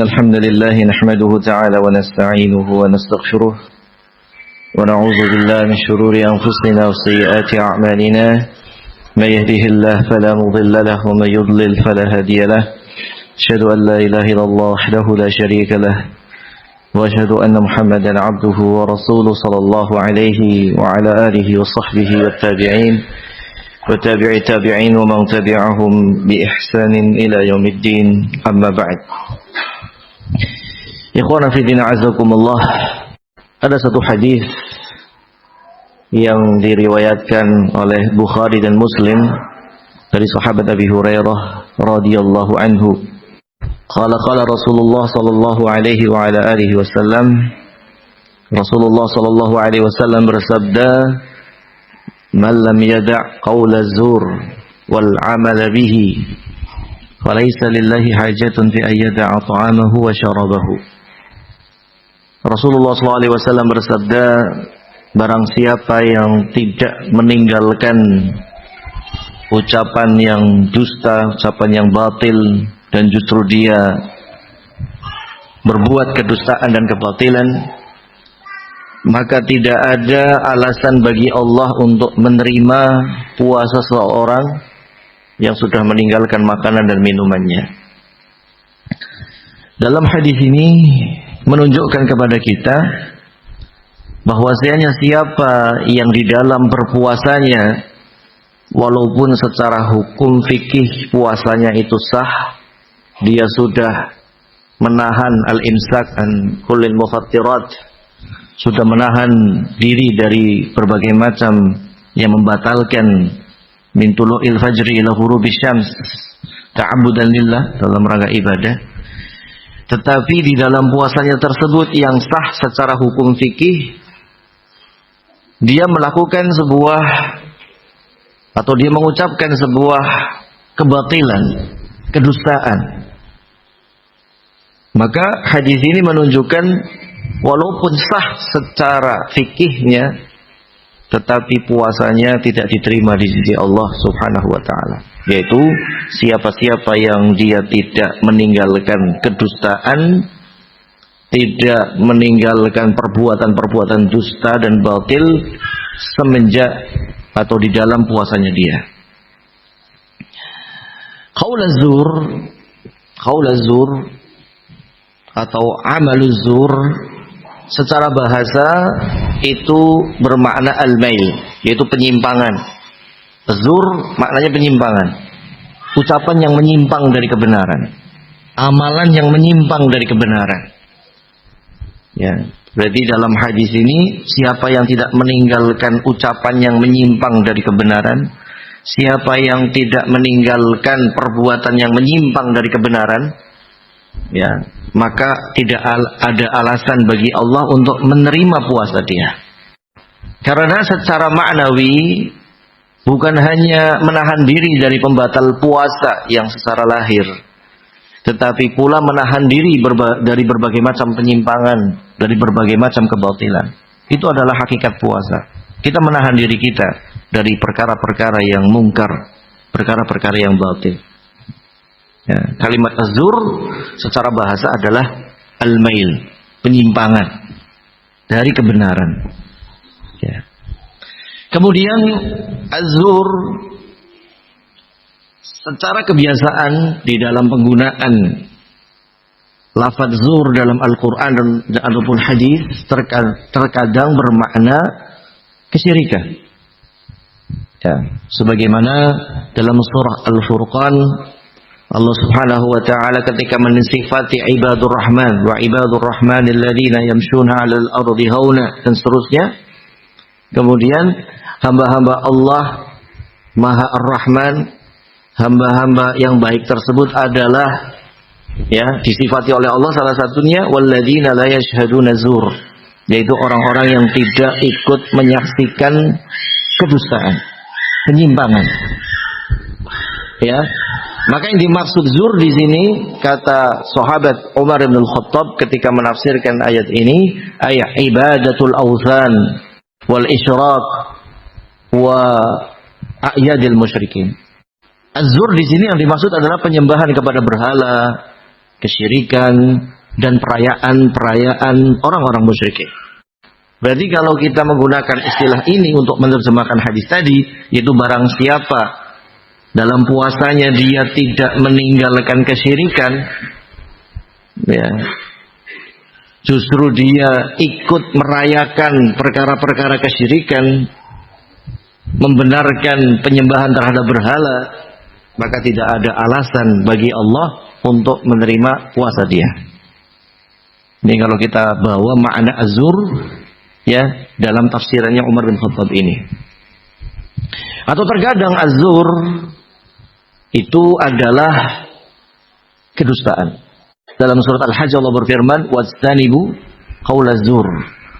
الحمد لله نحمده تعالى ونستعينه ونستغفره ونعوذ بالله من شرور أنفسنا وسيئات أعمالنا من يهده الله فلا مضل له ومن يضلل فلا هادي له أشهد أن لا إله إلا الله وحده لا شريك له وأشهد أن محمدا عبده ورسوله صلى الله عليه وعلى آله وصحبه والتابعين وتابع التابعين ومن تبعهم بإحسان إلى يوم الدين أما بعد. Ikhwana fi din azakumullah, ada satu hadis yang diriwayatkan oleh Bukhari dan Muslim dari sahabat Abi Hurairah radhiyallahu anhu. Qala Rasulullah sallallahu alaihi wa ala alihi wasallam, Rasulullah sallallahu alaihi wasallam bersabda, "Man lam yada' qaula zur wal 'amala bihi, falaysa lillahi hajatun fi an yada'a ta'amahu wa syarabahu." Rasulullah SAW bersabda, barang siapa yang tidak meninggalkan ucapan yang dusta, ucapan yang batil, dan justru dia berbuat kedustaan dan kebatilan, maka tidak ada alasan bagi Allah untuk menerima puasa seseorang yang sudah meninggalkan makanan dan minumannya. Dalam hadis ini menunjukkan kepada kita bahwasanya siapa yang di dalam berpuasanya, walaupun secara hukum fikih puasanya itu sah, dia sudah menahan al-imsak an kullil mufattirat, sudah menahan diri dari berbagai macam yang membatalkan min tulu'il fajri ila ghurubis syams ta'abbudan lillah, dalam rangka ibadah. Tetapi di dalam puasanya tersebut yang sah secara hukum fikih, dia melakukan sebuah atau dia mengucapkan sebuah kebatilan, kedustaan. Maka hadis ini menunjukkan walaupun sah secara fikihnya, tetapi puasanya tidak diterima di sisi Allah Subhanahu wa taala. Yaitu siapa-siapa yang dia tidak meninggalkan kedustaan, tidak meninggalkan perbuatan-perbuatan dusta dan batil semenjak atau di dalam puasanya dia. Qaul zur atau amaluz zur secara bahasa itu bermakna al-mail, yaitu penyimpangan. Zur maknanya penyimpangan, ucapan yang menyimpang dari kebenaran, amalan yang menyimpang dari kebenaran. Ya, berarti dalam hadis ini siapa yang tidak meninggalkan ucapan yang menyimpang dari kebenaran, siapa yang tidak meninggalkan perbuatan yang menyimpang dari kebenaran, ya, maka tidak ada alasan bagi Allah untuk menerima puasa dia. Karena secara maknawi bukan hanya menahan diri dari pembatal puasa yang secara lahir, tetapi pula menahan diri dari berbagai macam penyimpangan, dari berbagai macam kebatilan. Itu adalah hakikat puasa. Kita menahan diri kita dari perkara-perkara yang mungkar, perkara-perkara yang batil. Ya, kalimat az-zur secara bahasa adalah al-mail, penyimpangan dari kebenaran. Ya. Kemudian az-zur secara kebiasaan di dalam penggunaan lafaz zur dalam Al-Quran dan ataupun hadis terkadang bermakna kesyirikan. Ya, sebagaimana dalam surah Al-Furqan Allah Subhanahu wa taala ketika mensifati ibadur rahman wa ibadur rahman alladziina yamshuna 'alal ardi hauna dan seterusnya. Kemudian hamba-hamba Allah Maha Ar-Rahman, hamba-hamba yang baik tersebut adalah, ya, disifati oleh Allah salah satunya walladziina la yashhaduna zur, yaitu orang-orang yang tidak ikut menyaksikan kedustaan, penyimpangan. Ya. Maka yang dimaksud zur di sini, kata sahabat Umar bin Khattab ketika menafsirkan ayat ini, ayat ibadatul awthan wal isyraq wa a'yadil musyrikin. Az-zur di sini yang dimaksud adalah penyembahan kepada berhala, kesyirikan, dan perayaan-perayaan orang-orang musyrikin. Berarti kalau kita menggunakan istilah ini untuk menerjemahkan hadis tadi, yaitu barang siapa dalam puasanya dia tidak meninggalkan kesyirikan, ya, justru dia ikut merayakan perkara-perkara kesyirikan, membenarkan penyembahan terhadap berhala, maka tidak ada alasan bagi Allah untuk menerima puasa dia. Ini kalau kita bawa makna azur, ya, dalam tafsirannya Umar bin Khattab ini. Atau terkadang azur itu adalah kedustaan. Dalam surat Al-Hajj Allah berfirman, "Wastanibu qaulaz zur."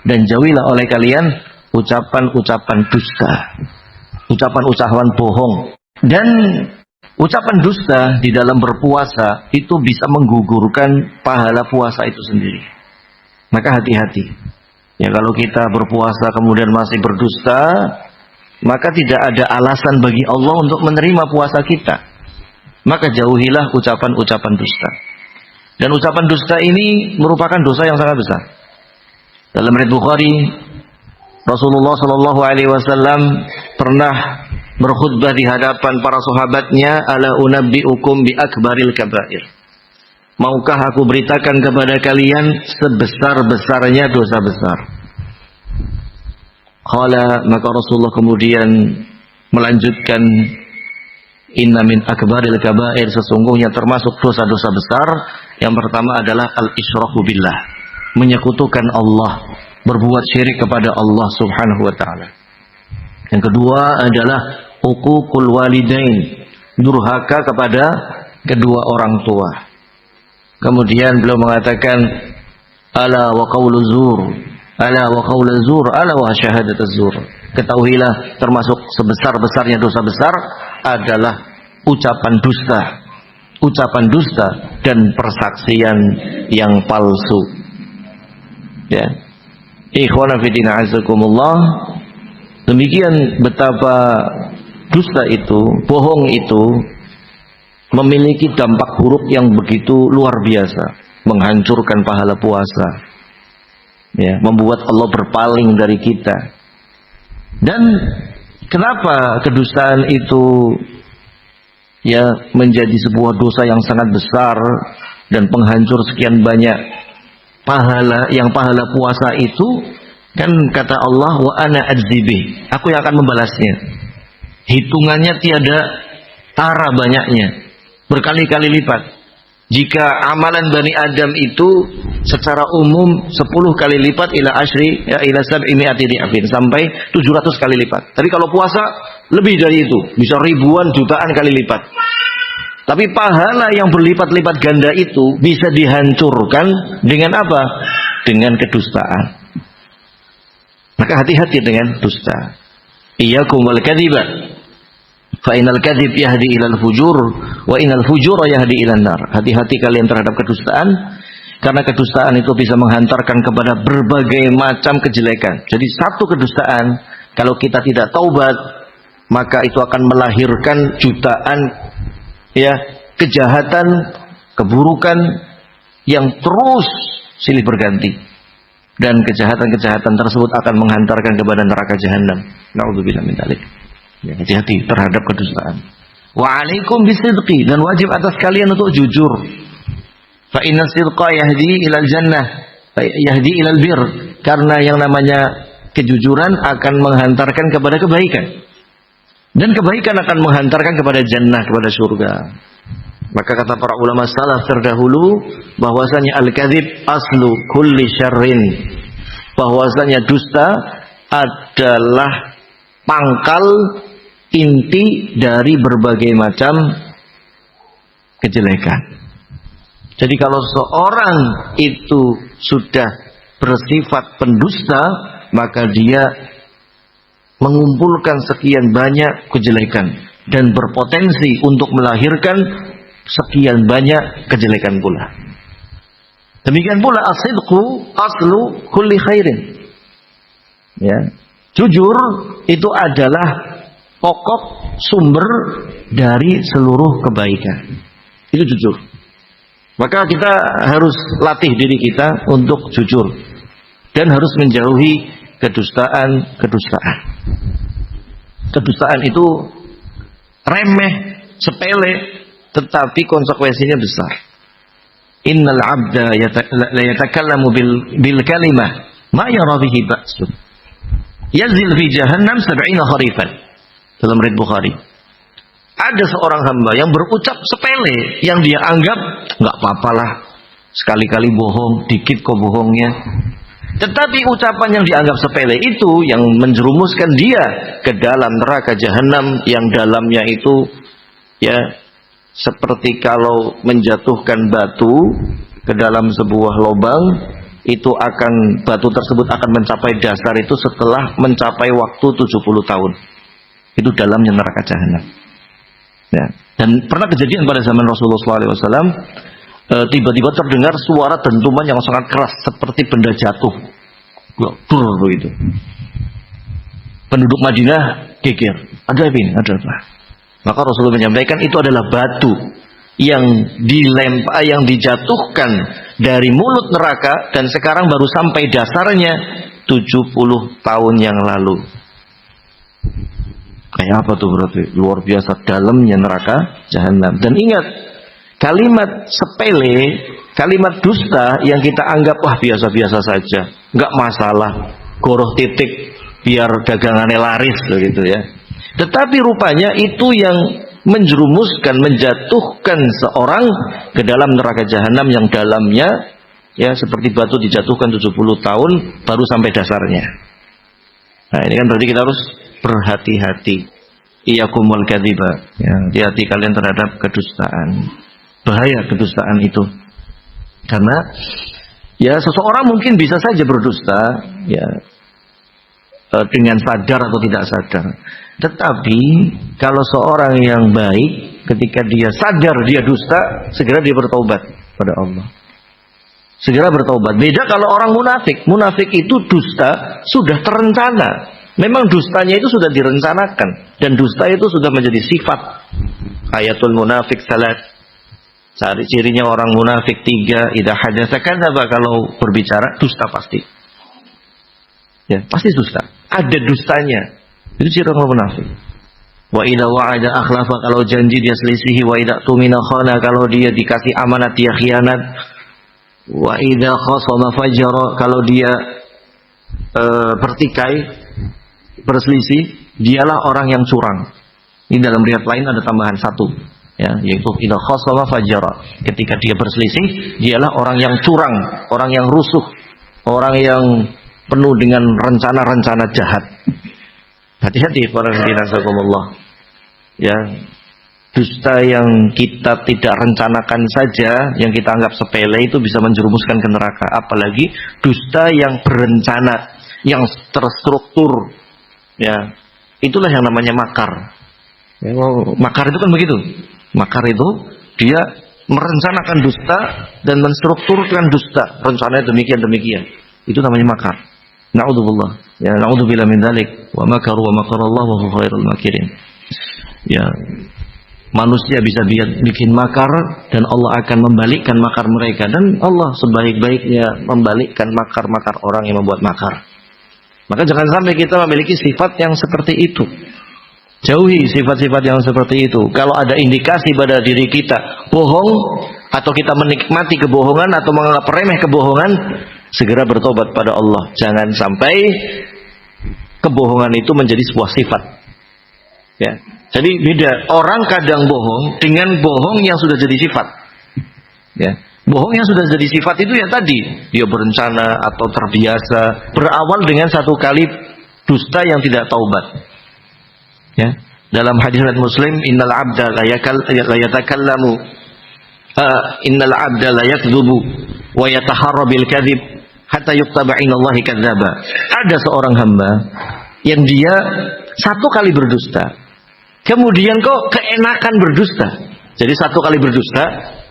Dan jauhilah oleh kalian ucapan-ucapan dusta, ucapan-ucapan bohong. Dan ucapan dusta di dalam berpuasa itu bisa menggugurkan pahala puasa itu sendiri. Maka hati-hati. Ya, kalau kita berpuasa kemudian masih berdusta, maka tidak ada alasan bagi Allah untuk menerima puasa kita. Maka jauhilah ucapan-ucapan dusta. Dan ucapan dusta ini merupakan dosa yang sangat besar. Dalam riwayat Bukhari, Rasulullah Shallallahu Alaihi Wasallam pernah berkhutbah di hadapan para sahabatnya, "Ala unabbiukum bi akbaril kabair." Maukah aku beritakan kepada kalian sebesar-besarnya dosa besar? Qala, maka Rasulullah kemudian melanjutkan, "Inna min akbaril kabair," sesungguhnya termasuk dosa-dosa besar. Yang pertama adalah al-isyraku billah, menyekutukan Allah, berbuat syirik kepada Allah Subhanahu wa taala. Yang kedua adalah uququl walidain, durhaka kepada kedua orang tua. Kemudian beliau mengatakan, "Ala wa qauluz zur, ala wa qauluz zur, ala wa syahadatuz zur." Ketahuilah termasuk sebesar-besarnya dosa besar adalah ucapan dusta dan persaksian yang palsu. Ya. Ikhwana fi din azakumullah. Demikian betapa dusta itu, bohong itu memiliki dampak buruk yang begitu luar biasa, menghancurkan pahala puasa. Ya, membuat Allah berpaling dari kita. Dan kenapa kedustaan itu ya menjadi sebuah dosa yang sangat besar dan penghancur sekian banyak pahala, yang pahala puasa itu kan kata Allah, "Wa ana adzibi," aku yang akan membalasnya. Hitungannya tiada tara banyaknya, berkali-kali lipat. Jika amalan Bani Adam itu secara umum 10 kali lipat ila asyri, ya ila sab'i mi'ati di'afin, sampai 700 kali lipat. Tapi kalau puasa lebih dari itu, bisa ribuan jutaan kali lipat. Tapi pahala yang berlipat-lipat ganda itu bisa dihancurkan dengan apa? Dengan kedustaan. Maka hati-hati dengan dusta. Iyyakum wal kadziba. Fa inal kadzib yahdi ilal fujur wa inal fujura yahdi ilan nar. Hati-hati kalian terhadap kedustaan, karena kedustaan itu bisa menghantarkan kepada berbagai macam kejelekan. Jadi satu kedustaan kalau kita tidak taubat, maka itu akan melahirkan jutaan ya kejahatan, keburukan yang terus silih berganti. Dan kejahatan-kejahatan tersebut akan menghantarkan kepada neraka jahanam. Na'udzubillah min dzalik. Ya, hati-hati terhadap kedustaan. Wa alaikum bisidqi, dan wajib atas kalian untuk jujur. Fa inna sidqa yahdi ilal jannah, yahdi ilal bir. Karena yang namanya kejujuran akan menghantarkan kepada kebaikan. Dan kebaikan akan menghantarkan kepada jannah, kepada surga. Maka kata para ulama salaf terdahulu, bahwasanya al-kadzib aslu kulli syarrin. Bahwasanya dusta adalah pangkal inti dari berbagai macam kejelekan. Jadi kalau seorang itu sudah bersifat pendusta, maka dia mengumpulkan sekian banyak kejelekan dan berpotensi untuk melahirkan sekian banyak kejelekan pula. Demikian pula as-sidqu aslu kulli khairin. Ya. Jujur itu adalah pokok sumber dari seluruh kebaikan. Itu jujur. Maka kita harus latih diri kita untuk jujur dan harus menjauhi kedustaan. Kedustaan itu remeh, sepele, tetapi konsekuensinya besar. Innal 'abda la yatakallamu bil kalimah ma yara bihi ba'sun. Yazil fi jahannam 70 kharifan. Dalam riwayat Bukhari. Ada seorang hamba yang berucap sepele yang dia anggap enggak apa-apalah. Sekali-kali bohong, dikit kok bohongnya. Tetapi ucapan yang dianggap sepele itu yang menjerumuskan dia ke dalam neraka jahanam yang dalamnya itu ya seperti kalau menjatuhkan batu ke dalam sebuah lubang, itu batu tersebut akan mencapai dasar itu setelah mencapai waktu 70 tahun. Itu dalamnya neraka jahanam. Ya. Dan pernah kejadian pada zaman Rasulullah SAW, tiba-tiba terdengar suara dentuman yang sangat keras seperti benda jatuh. Begitu. Penduduk Madinah geger. Ada apa ini? Ada apa? Maka Rasulullah menyampaikan itu adalah batu yang dijatuhkan dari mulut neraka dan sekarang baru sampai dasarnya 70 tahun yang lalu. Kayak apa tuh berarti? Luar biasa dalamnya neraka jahanam. Dan ingat, kalimat sepele, kalimat dusta yang kita anggap wah biasa-biasa saja, nggak masalah, goroh titik biar dagangannya laris begitu ya. Tetapi rupanya itu yang menjerumuskan, menjatuhkan seorang ke dalam neraka jahanam yang dalamnya ya seperti batu dijatuhkan 70 tahun baru sampai dasarnya. Nah, ini kan berarti kita harus berhati-hati. Iyakumul kadziba. Ya, hati-hati kalian terhadap kedustaan. Bahaya kedustaan itu. Karena ya seseorang mungkin bisa saja berdusta ya dengan sadar atau tidak sadar. Tetapi kalau seorang yang baik ketika dia sadar dia dusta, segera dia bertaubat pada Allah. Segera bertaubat. Beda kalau orang munafik. Munafik itu dusta sudah terencana. Memang dustanya itu sudah direncanakan dan dusta itu sudah menjadi sifat. Ayatul munafik salat. Ciri-cirinya orang munafik 3, idza hadatsa kadzaba, kalau berbicara dusta pasti. Ya, pasti dusta. Ada dustanya. Itu ciri orang munafik. Wa idza wa'ada akhlafa, kalau janji dia selisihi, wa idza tumina khana, kalau dia dikasih amanat dia khianat. Wa idza khasama fajara, kalau dia bertikai berselisih, dialah orang yang curang. Ini dalam riwayat lain ada tambahan 1, ya, yaitu idza khasama fajara. Ketika dia berselisih, dialah orang yang curang, orang yang rusuh, orang yang penuh dengan rencana-rencana jahat. Hati-hati para hadirin rahimakumullah. Ya, dusta yang kita tidak rencanakan saja, yang kita anggap sepele itu bisa menjerumuskan ke neraka. Apalagi dusta yang berencana, yang terstruktur. Ya, itulah yang namanya makar. Ya, makar itu kan begitu. Makar itu dia merencanakan dusta dan menstrukturkan dusta. Rencananya demikian. Itu namanya makar. Na'udzubillah. Ya, na'udzubillah min dzalik. Wa makaru wa makarallahu wa huwa khairul makirin. Ya, manusia bisa bikin makar dan Allah akan membalikkan makar mereka, dan Allah sebaik-baiknya membalikkan makar-makar orang yang membuat makar. Maka jangan sampai kita memiliki sifat yang seperti itu. Jauhi sifat-sifat yang seperti itu. Kalau ada indikasi pada diri kita bohong, atau kita menikmati kebohongan atau menganggap remeh kebohongan, segera bertobat pada Allah. Jangan sampai kebohongan itu menjadi sebuah sifat. Ya. Jadi beda, orang kadang bohong dengan bohong yang sudah jadi sifat. Ya. Bohong yang sudah jadi sifat itu ya tadi, dia berencana atau terbiasa, berawal dengan satu kali dusta yang tidak taubat. Ya. Dalam hadis riwayat Muslim, innal abda la yatakallamu innal abda la yakdzubu wa yataharra bil kadzib hatta yuktaba inallahi kadzdzaba. Ada seorang hamba yang dia satu kali berdusta, kemudian kok keenakan berdusta. Jadi satu kali berdusta,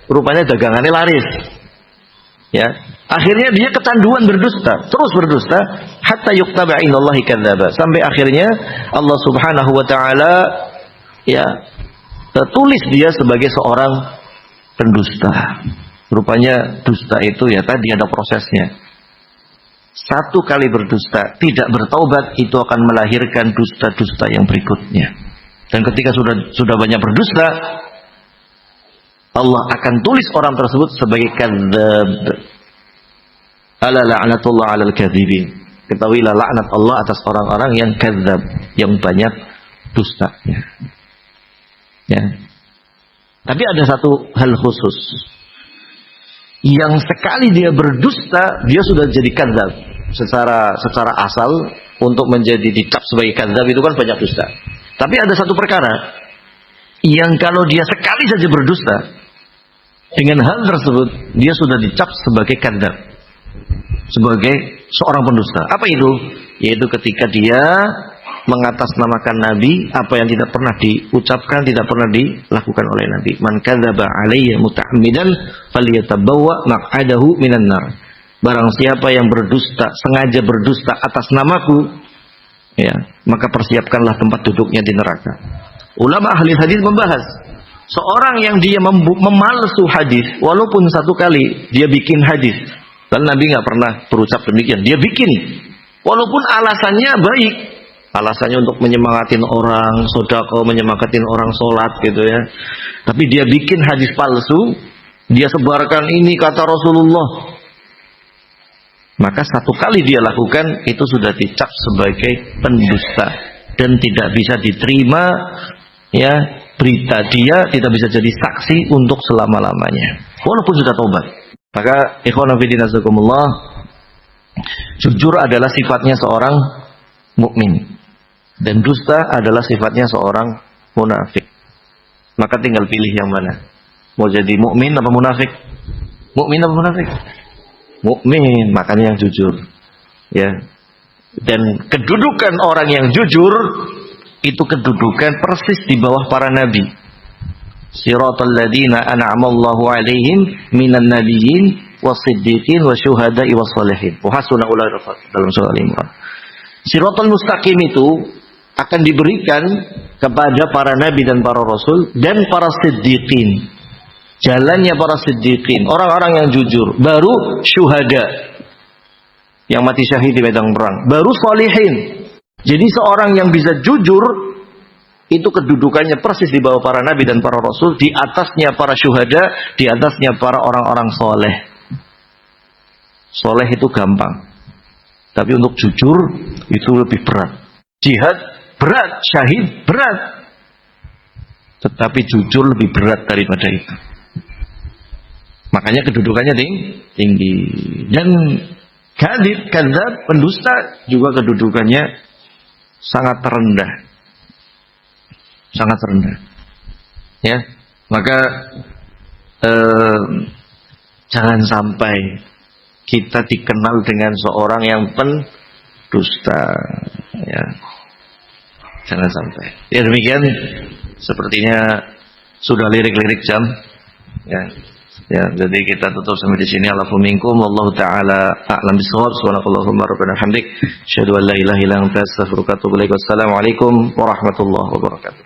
rupanya dagangannya laris. Ya, akhirnya dia kecanduan berdusta, terus berdusta, hatta yuktaba inallahi kadzdzaba, sampai akhirnya Allah Subhanahu wa taala ya tulis dia sebagai seorang pendusta. Rupanya dusta itu ya tadi ada prosesnya. Satu kali berdusta, tidak bertaubat, itu akan melahirkan dusta-dusta yang berikutnya. Dan ketika sudah banyak berdusta, Allah akan tulis orang tersebut sebagai kadzdzab. Ala la'natullah 'alal kadzibin. Ketahuilah laknat Allah atas orang-orang yang kadzdzab, yang banyak dustanya. Ya. Tapi ada satu hal khusus. Yang sekali dia berdusta, dia sudah jadi kadzdzab. Secara asal untuk menjadi dicap sebagai kadzdzab itu kan banyak dusta. Tapi ada satu perkara yang kalau dia sekali saja berdusta, dengan hal tersebut dia sudah dicap sebagai kadzdzab, sebagai seorang pendusta. Apa itu? Yaitu ketika dia mengatasnamakan Nabi apa yang tidak pernah diucapkan, tidak pernah dilakukan oleh Nabi. Man kadzdzaba alayya muta'ammidan falyatabawwa maq'adahu minan nar. Barang siapa yang berdusta, sengaja berdusta atas namaku, ya, maka persiapkanlah tempat duduknya di neraka. Ulama ahli hadis membahas seorang yang dia memalsu hadis, walaupun satu kali dia bikin hadis, dan Nabi nggak pernah berucap demikian, dia bikin, walaupun alasannya baik. Alasannya untuk menyemangatin orang sedekah, menyemangatin orang sholat gitu ya. Tapi dia bikin hadis palsu, dia sebarkan ini kata Rasulullah. Maka satu kali dia lakukan, itu sudah dicap sebagai pendusta. Dan tidak bisa diterima ya berita dia, tidak bisa jadi saksi untuk selama-lamanya. Walaupun sudah tobat. Maka ikhwan fillah azakumullah, jujur adalah sifatnya seorang mukmin. Dan dusta adalah sifatnya seorang munafik. Maka tinggal pilih yang mana. Mau jadi mukmin apa munafik? Mukmin apa munafik? Mukmin, makanya yang jujur. Ya. Dan kedudukan orang yang jujur itu kedudukan persis di bawah para nabi. Siratal ladzina an'amallahu 'alaihim minan nabiyyin wasiddiqin wasyuhada'i wassalihin. Wa hasuna ulaika dalam surah Al-Imran. Siratal mustaqim itu akan diberikan kepada para nabi dan para rasul dan para siddiqin. Jalannya para siddiqin, orang-orang yang jujur, baru syuhada yang mati syahid di medan perang, baru sholihin. Jadi seorang yang bisa jujur itu kedudukannya persis di bawah para nabi dan para rasul, di atasnya para syuhada, di atasnya para orang-orang soleh. Soleh itu gampang, tapi untuk jujur itu lebih berat. Jihad berat, syahid berat, tetapi jujur lebih berat daripada itu. Makanya kedudukannya tinggi. Dan kadzdzab, pendusta juga kedudukannya sangat rendah. Sangat rendah. Ya, maka jangan sampai kita dikenal dengan seorang yang pendusta. Ya. Jangan sampai. Ya demikian, sepertinya sudah lirik-lirik jam. Ya. Ya, jadi kita tutup sampai di sini. Alafu minkum wallahu taala a'lam bissawab. Subhanakallahumma rabbana hamdik, asyhadu an la ilaha illa anta astaghfiruka wa atubu ilaik. Wassalamualaikum warahmatullahi wabarakatuh.